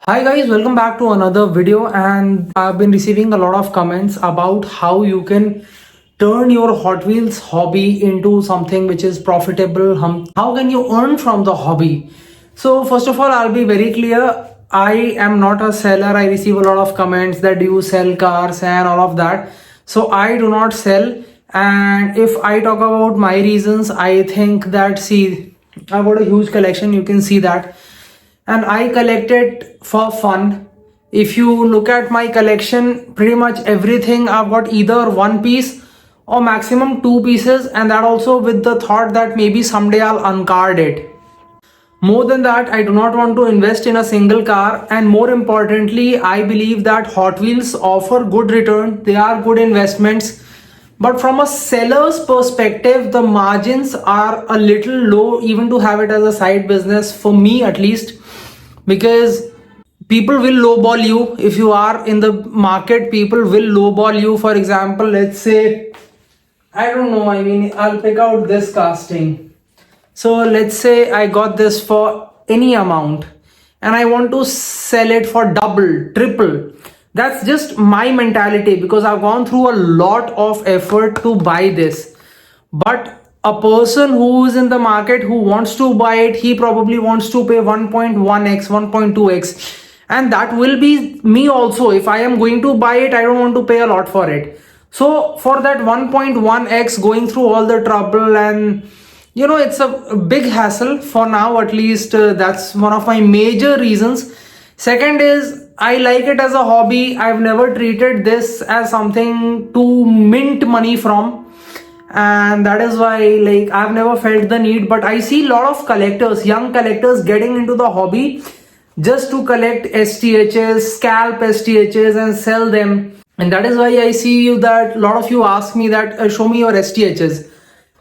Hi guys, welcome back to another video, and I've been receiving a lot of comments about how you can turn your Hot Wheels hobby into something which is profitable. How can you earn from the hobby? So first of all, I'll be very clear. I am not a seller. I receive a lot of comments that you sell cars and all of that. So I do not sell. And if I talk about my reasons, I think that see, I've got a huge collection. You can see that, and I collect it for fun. If you look at my collection, pretty much everything I've got either one piece or maximum two pieces, and that also with the thought that maybe someday I'll uncard it. More than that, I do not want to invest in a single car, and more importantly, I believe that Hot Wheels offer good return. They are good investments, but from a seller's perspective, the margins are a little low even to have it as a side business, for me at least, because people will lowball you. If you are in the market, people will lowball you. For example, let's say, I don't know, I'll pick out this casting. So let's say I got this for any amount and I want to sell it for double, triple. That's just my mentality because I've gone through a lot of effort to buy this. But a person who is in the market who wants to buy it, he probably wants to pay 1.1x, 1.2x. And that will be me also. If I am going to buy it, I don't want to pay a lot for it. So for that 1.1x, going through all the trouble, and it's a big hassle for now, at least. That's one of my major reasons. Second is I like it as a hobby. I've never treated this as something to mint money from, and that is why, like, I've never felt the need. But I see a lot of collectors, young collectors, getting into the hobby just to collect STHs, scalp STHs, and sell them. And that is why I see you that a lot of you ask me that show me your STHs,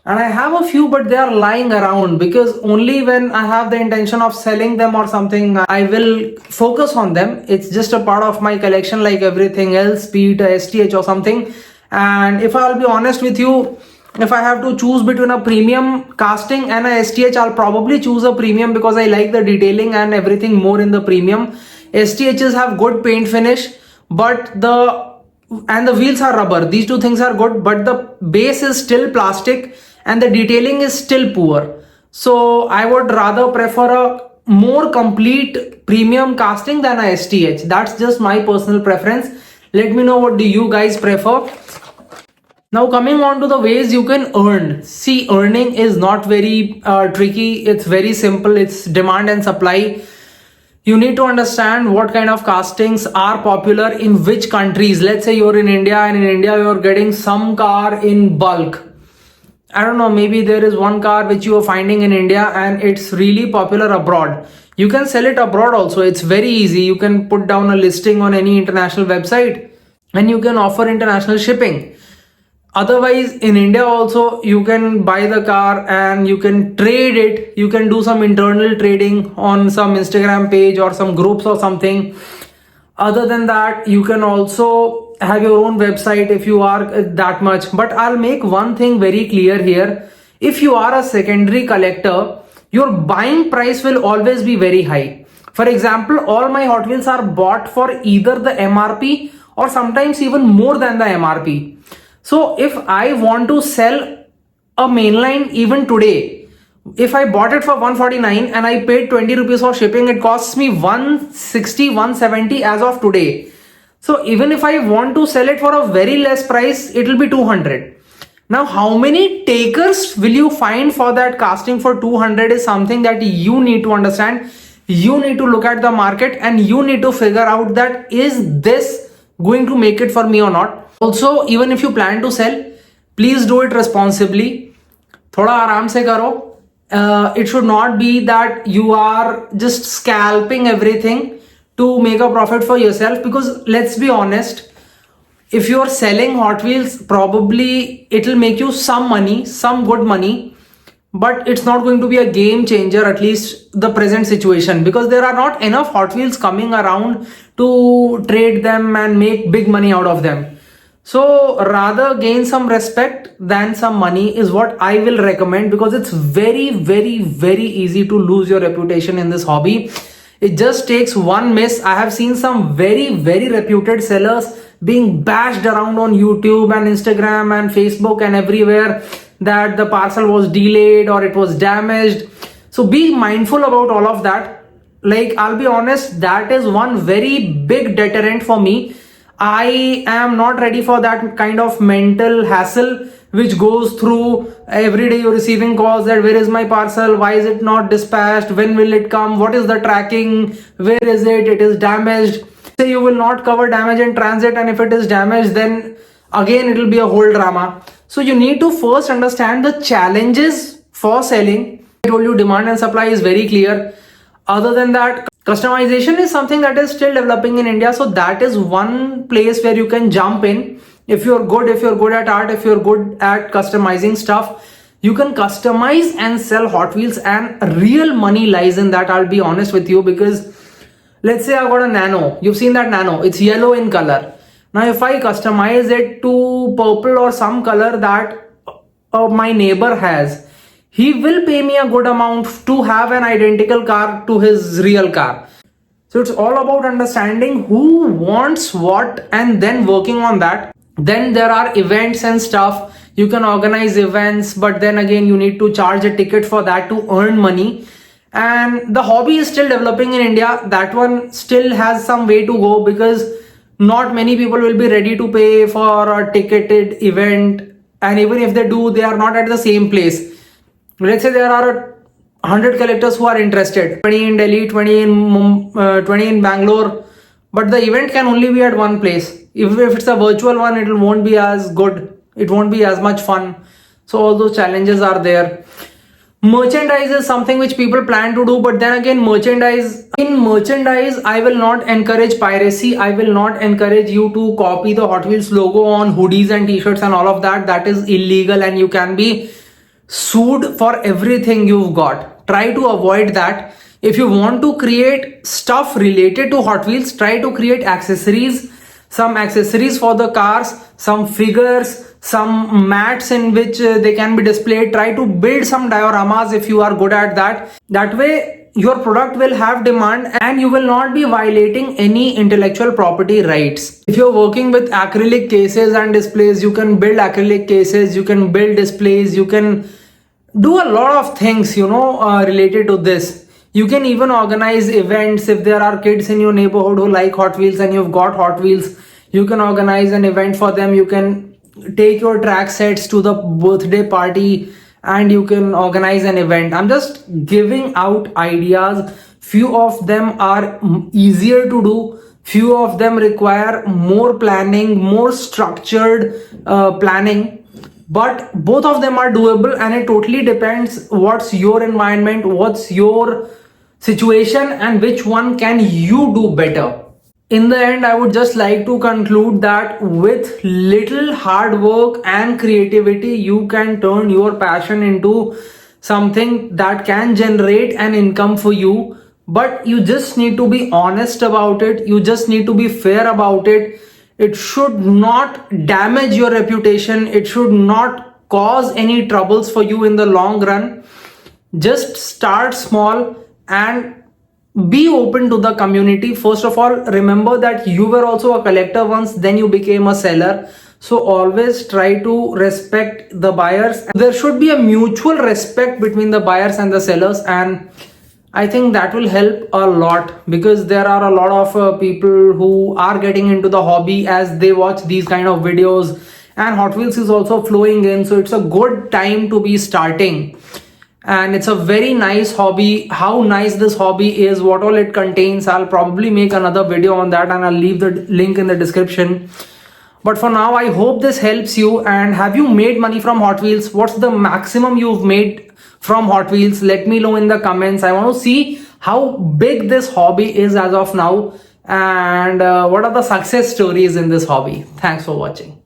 and I have a few, but they are lying around, because only when I have the intention of selling them or something, I will focus on them. It's just a part of my collection like everything else, be it a STH or something. And if I'll be honest with you, if I have to choose between a premium casting and a STH, I'll probably choose a premium because I like the detailing and everything more in the premium. STHs have good paint finish, but the wheels are rubber. These two things are good, but the base is still plastic and the detailing is still poor. So I would rather prefer a more complete premium casting than a STH. That's just my personal preference. Let me know, what do you guys prefer? Now coming on to the ways you can earn. See, earning is not very tricky. It's very simple. It's demand and supply. You need to understand what kind of castings are popular in which countries. Let's say you're in India, and in India you're getting some car in bulk. I don't know, maybe there is one car which you are finding in India and it's really popular abroad. You can sell it abroad also. It's very easy. You can put down a listing on any international website and you can offer international shipping. Otherwise, in India also, you can buy the car and you can trade it. You can do some internal trading on some Instagram page or some groups or something. Other than that, you can also have your own website if you are that much. But I'll make one thing very clear here. If you are a secondary collector, your buying price will always be very high. For example, all my Hot Wheels are bought for either the MRP or sometimes even more than the MRP. So if I want to sell a mainline even today, if I bought it for 149 and I paid 20 rupees for shipping, it costs me 160, 170 as of today. So even if I want to sell it for a very less price, it will be 200. Now, how many takers will you find for that casting for 200 is something that you need to understand. You need to look at the market and you need to figure out that is this going to make it for me or not. Also, even if you plan to sell, please do it responsibly. Thoda aaram se karo. It should not be that you are just scalping everything to make a profit for yourself, because let's be honest, if you are selling Hot Wheels, probably it will make you some money, some good money, but it's not going to be a game changer, at least the present situation, because there are not enough Hot Wheels coming around to trade them and make big money out of them. So rather gain some respect than some money is what I will recommend, because it's very, very, very easy to lose your reputation in this hobby. It just takes one miss. I have seen some very reputed sellers being bashed around on YouTube and Instagram and Facebook and everywhere that the parcel was delayed or it was damaged. So be mindful about all of that. Like, I'll be honest, that is one very big deterrent for me. I am not ready for that kind of mental hassle which goes through every day. You're receiving calls that where is my parcel, why is it not dispatched, when will it come, what is the tracking, where is it is damaged. Say you will not cover damage in transit, and if it is damaged, then again it will be a whole drama. So you need to first understand the challenges for selling. I told you demand and supply is very clear. Other than that, customization is something that is still developing in India. So that is one place where you can jump in. If you're good at art, if you're good at customizing stuff, you can customize and sell Hot Wheels, and real money lies in that. I'll be honest with you, because let's say I got a Nano. You've seen that Nano. It's yellow in color. Now, if I customize it to purple or some color that my neighbor has, he will pay me a good amount to have an identical car to his real car. So it's all about understanding who wants what and then working on that. Then there are events and stuff. You can organize events, but then again, you need to charge a ticket for that to earn money. And the hobby is still developing in India. That one still has some way to go, because not many people will be ready to pay for a ticketed event. And even if they do, they are not at the same place. Let's say there are 100 collectors who are interested, 20 in Delhi, 20 in Bangalore, but the event can only be at one place. If it's a virtual one, it won't be as good. It won't be as much fun. So all those challenges are there. Merchandise is something which people plan to do, but then again, in merchandise, I will not encourage piracy. I will not encourage you to copy the Hot Wheels logo on hoodies and t-shirts and all of that. That is illegal, and you can be sued for everything you've got. Try to avoid that. If you want to create stuff related to Hot Wheels, try to create accessories, some accessories for the cars, some figures, some mats in which they can be displayed. Try to build some dioramas if you are good at that. That way your product will have demand and you will not be violating any intellectual property rights. If you're working with acrylic cases and displays, you can build acrylic cases, you can build displays, you can do a lot of things, related to this. You can even organize events. If there are kids in your neighborhood who like Hot Wheels and you've got Hot Wheels, you can organize an event for them. You can take your track sets to the birthday party and you can organize an event. I'm just giving out ideas. Few of them are easier to do. Few of them require more planning, more structured planning. But both of them are doable, and it totally depends what's your environment, what's your situation, and which one can you do better. In the end, I would just like to conclude that with little hard work and creativity, you can turn your passion into something that can generate an income for you. But you just need to be honest about it. You just need to be fair about it. It should not damage your reputation. It should not cause any troubles for you in the long run. Just start small and be open to the community. First of all, remember that you were also a collector once, then you became a seller. So always try to respect the buyers. There should be a mutual respect between the buyers and the sellers, and I think that will help a lot, because there are a lot of people who are getting into the hobby as they watch these kind of videos, and Hot Wheels is also flowing in. So it's a good time to be starting. And it's a very nice hobby. How nice this hobby is, what all it contains, I'll probably make another video on that and I'll leave the link in the description. But for now, I hope this helps you. And have you made money from Hot Wheels? What's the maximum you've made from Hot Wheels? Let me know in the comments. I want to see how big this hobby is as of now, and what are the success stories in this hobby. Thanks for watching.